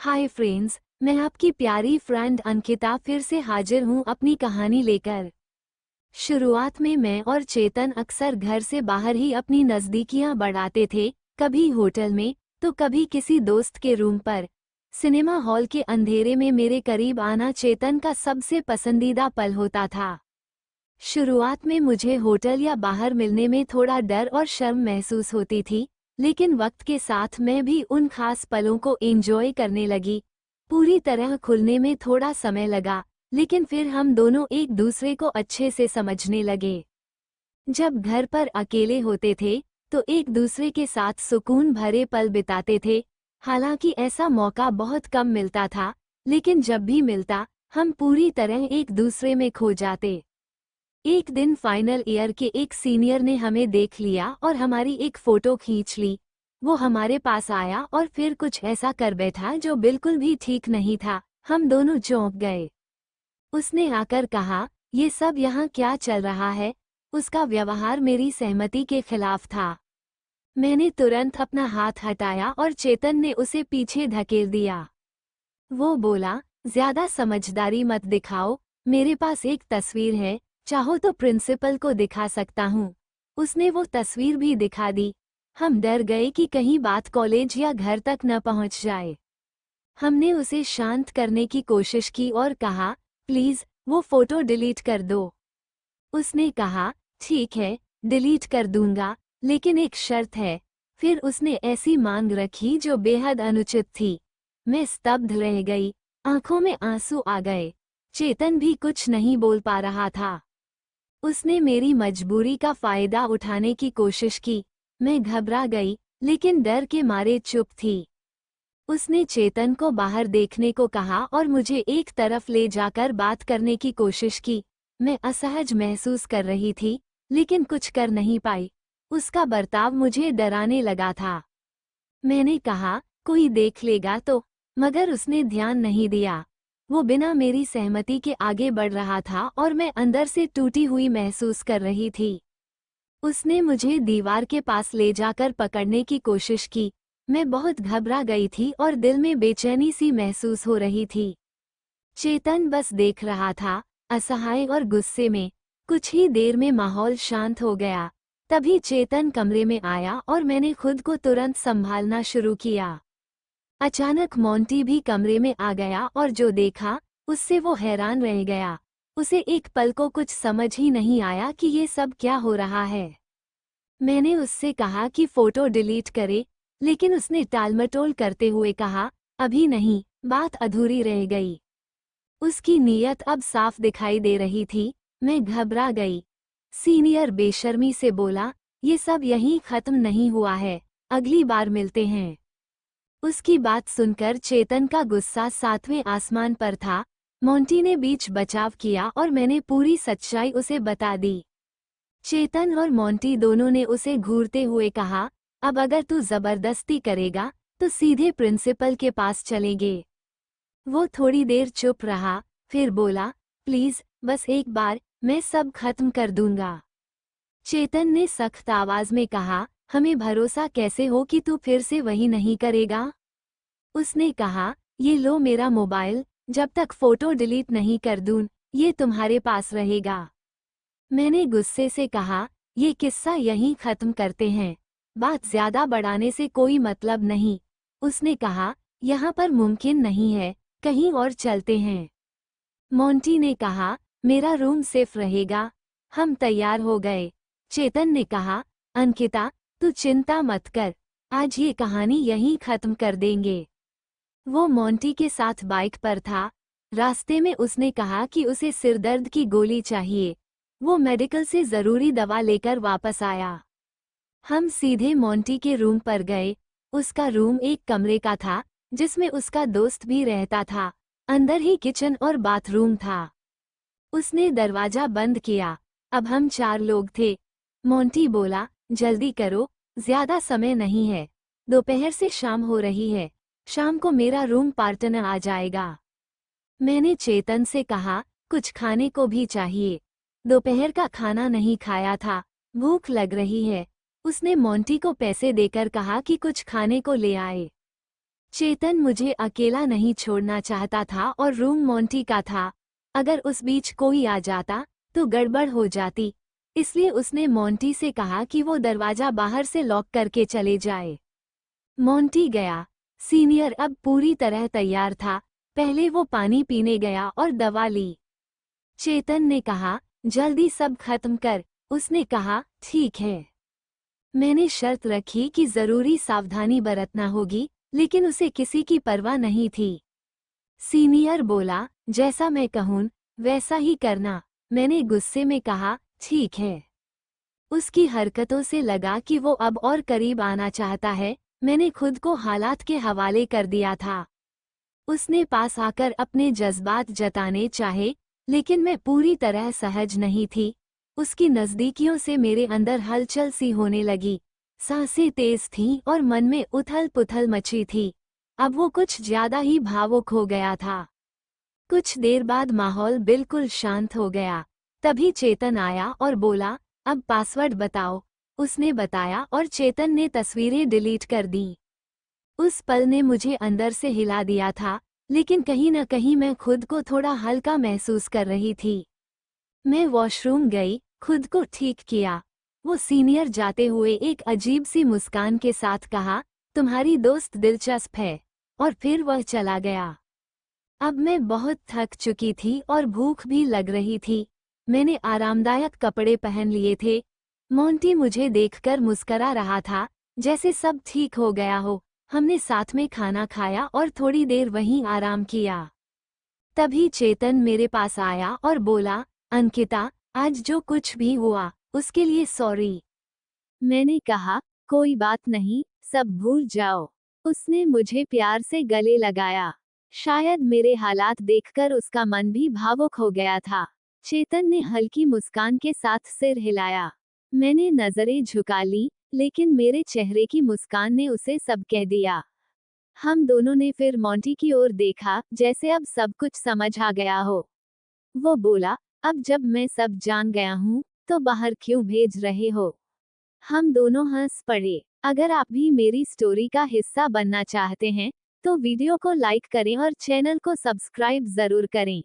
Hi friends, मैं आपकी प्यारी फ्रेंड अंकिता फिर से हाजिर हूँ अपनी कहानी लेकर। शुरुआत में मैं और चेतन अक्सर घर से बाहर ही अपनी नज़दीकियाँ बढ़ाते थे, कभी होटल में तो कभी किसी दोस्त के रूम पर। सिनेमा हॉल के अंधेरे में मेरे करीब आना चेतन का सबसे पसंदीदा पल होता था। शुरुआत में मुझे होटल या बाहर मिलने में थोड़ा डर और शर्म महसूस होती थी, लेकिन वक्त के साथ मैं भी उन खास पलों को एंजॉय करने लगी। पूरी तरह खुलने में थोड़ा समय लगा, लेकिन फिर हम दोनों एक दूसरे को अच्छे से समझने लगे। जब घर पर अकेले होते थे, तो एक दूसरे के साथ सुकून भरे पल बिताते थे। हालांकि ऐसा मौका बहुत कम मिलता था, लेकिन जब भी मिलता, हम पूरी तरह एक दूसरे में खो जाते। एक दिन फाइनल ईयर के एक सीनियर ने हमें देख लिया और हमारी एक फोटो खींच ली। वो हमारे पास आया और फिर कुछ ऐसा कर बैठा जो बिल्कुल भी ठीक नहीं था। हम दोनों चौंक गए। उसने आकर कहा, ये सब यहाँ क्या चल रहा है? उसका व्यवहार मेरी सहमति के खिलाफ था। मैंने तुरंत अपना हाथ हटाया और चेतन ने उसे पीछे धकेल दिया। वो बोला, ज्यादा समझदारी मत दिखाओ, मेरे पास एक तस्वीर है, चाहो तो प्रिंसिपल को दिखा सकता हूँ। उसने वो तस्वीर भी दिखा दी। हम डर गए कि कहीं बात कॉलेज या घर तक न पहुँच जाए। हमने उसे शांत करने की कोशिश की और कहा, प्लीज वो फोटो डिलीट कर दो। उसने कहा, ठीक है, डिलीट कर दूंगा, लेकिन एक शर्त है। फिर उसने ऐसी मांग रखी जो बेहद अनुचित थी। मैं स्तब्ध रह गई, आंखों में आंसू आ गए। चेतन भी कुछ नहीं बोल पा रहा था। उसने मेरी मजबूरी का फायदा उठाने की कोशिश की। मैं घबरा गई, लेकिन डर के मारे चुप थी। उसने चेतन को बाहर देखने को कहा और मुझे एक तरफ ले जाकर बात करने की कोशिश की। मैं असहज महसूस कर रही थी, लेकिन कुछ कर नहीं पाई। उसका बर्ताव मुझे डराने लगा था। मैंने कहा, कोई देख लेगा तो, मगर उसने ध्यान नहीं दिया। वो बिना मेरी सहमति के आगे बढ़ रहा था और मैं अंदर से टूटी हुई महसूस कर रही थी। उसने मुझे दीवार के पास ले जाकर पकड़ने की कोशिश की। मैं बहुत घबरा गई थी और दिल में बेचैनी सी महसूस हो रही थी। चेतन बस देख रहा था, असहाय और गुस्से में। कुछ ही देर में माहौल शांत हो गया। तभी चेतन कमरे में आया और मैंने खुद को तुरंत संभालना शुरू किया। अचानक मोंटी भी कमरे में आ गया और जो देखा, उससे वो हैरान रह गया। उसे एक पल को कुछ समझ ही नहीं आया कि ये सब क्या हो रहा है। मैंने उससे कहा कि फोटो डिलीट करे, लेकिन उसने टालमटोल करते हुए कहा, अभी नहीं, बात अधूरी रह गई। उसकी नीयत अब साफ दिखाई दे रही थी। मैं घबरा गई। सीनियर बेशर्मी से बोला, ये सब यहीं खत्म नहीं हुआ है, अगली बार मिलते हैं। उसकी बात सुनकर चेतन का गुस्सा सातवें आसमान पर था। मोंटी ने बीच बचाव किया और मैंने पूरी सच्चाई उसे बता दी। चेतन और मोंटी दोनों ने उसे घूरते हुए कहा, अब अगर तू जबरदस्ती करेगा, तो सीधे प्रिंसिपल के पास चलेंगे। वो थोड़ी देर चुप रहा, फिर बोला, प्लीज, बस एक बार, मैं सब खत्म कर दूंगा। चेतन ने सख्त आवाज में कहा, हमें भरोसा कैसे हो कि तू फिर से वही नहीं करेगा? उसने कहा, ये लो मेरा मोबाइल, जब तक फोटो डिलीट नहीं कर दूं, ये तुम्हारे पास रहेगा। मैंने गुस्से से कहा, ये किस्सा यहीं खत्म करते हैं, बात ज्यादा बढ़ाने से कोई मतलब नहीं। उसने कहा, यहाँ पर मुमकिन नहीं है, कहीं और चलते हैं। मोंटी ने कहा, मेरा रूम सेफ रहेगा। हम तैयार हो गए। चेतन ने कहा, अंकिता, तू चिंता मत कर, आज ये कहानी यहीं खत्म कर देंगे। वो मोंटी के साथ बाइक पर था। रास्ते में उसने कहा कि उसे सिरदर्द की गोली चाहिए। वो मेडिकल से जरूरी दवा लेकर वापस आया। हम सीधे मोंटी के रूम पर गए। उसका रूम एक कमरे का था, जिसमें उसका दोस्त भी रहता था। अंदर ही किचन और बाथरूम था। उसने दरवाजा बंद किया। अब हम 4 लोग थे। मोंटी बोला, जल्दी करो, ज्यादा समय नहीं है, दोपहर से शाम हो रही है, शाम को मेरा रूम पार्टनर आ जाएगा। मैंने चेतन से कहा, कुछ खाने को भी चाहिए, दोपहर का खाना नहीं खाया था, भूख लग रही है। उसने मोंटी को पैसे देकर कहा कि कुछ खाने को ले आए। चेतन मुझे अकेला नहीं छोड़ना चाहता था और रूम मोंटी का था। अगर उस बीच कोई आ जाता तो गड़बड़ हो जाती, इसलिए उसने मोंटी से कहा कि वो दरवाजा बाहर से लॉक करके चले जाए। मोंटी गया। सीनियर अब पूरी तरह तैयार था। पहले वो पानी पीने गया और दवा ली। चेतन ने कहा, जल्दी सब खत्म कर। उसने कहा, ठीक है। मैंने शर्त रखी कि जरूरी सावधानी बरतना होगी, लेकिन उसे किसी की परवाह नहीं थी। सीनियर बोला, जैसा मैं कहूँ वैसा ही करना। मैंने गुस्से में कहा, ठीक है। उसकी हरकतों से लगा कि वो अब और करीब आना चाहता है। मैंने खुद को हालात के हवाले कर दिया था। उसने पास आकर अपने जज्बात जताने चाहे, लेकिन मैं पूरी तरह सहज नहीं थी। उसकी नज़दीकियों से मेरे अंदर हलचल सी होने लगी। सांसें तेज थीं और मन में उथल-पुथल मची थी। अब वो कुछ ज्यादा ही भावुक हो गया था। कुछ देर बाद माहौल बिल्कुल शांत हो गया। तभी चेतन आया और बोला, अब पासवर्ड बताओ। उसने बताया और चेतन ने तस्वीरें डिलीट कर दी। उस पल ने मुझे अंदर से हिला दिया था, लेकिन कहीं न कहीं मैं खुद को थोड़ा हल्का महसूस कर रही थी। मैं वॉशरूम गई, खुद को ठीक किया। वो सीनियर जाते हुए एक अजीब सी मुस्कान के साथ कहा, तुम्हारी दोस्त दिलचस्प है। और फिर वह चला गया। अब मैं बहुत थक चुकी थी और भूख भी लग रही थी। मैंने आरामदायक कपड़े पहन लिए थे। मोंटी मुझे देखकर मुस्करा रहा था, जैसे सब ठीक हो गया हो। हमने साथ में खाना खाया और थोड़ी देर वहीं आराम किया। तभी चेतन मेरे पास आया और बोला, अंकिता, आज जो कुछ भी हुआ उसके लिए सॉरी। मैंने कहा, कोई बात नहीं, सब भूल जाओ। उसने मुझे प्यार से गले लगाया। शायद मेरे हालात देखकर उसका मन भी भावुक हो गया था। चेतन ने हल्की मुस्कान के साथ सिर हिलाया। मैंने नजरें झुका ली, लेकिन मेरे चेहरे की मुस्कान ने उसे सब कह दिया। हम दोनों ने फिर मोंटी की ओर देखा, जैसे अब सब कुछ समझ आ गया हो। वो बोला, अब जब मैं सब जान गया हूँ, तो बाहर क्यों भेज रहे हो? हम दोनों हंस पड़े। अगर आप भी मेरी स्टोरी का हिस्सा बनना चाहते हैं, तो वीडियो को लाइक करें और चैनल को सब्सक्राइब जरूर करें।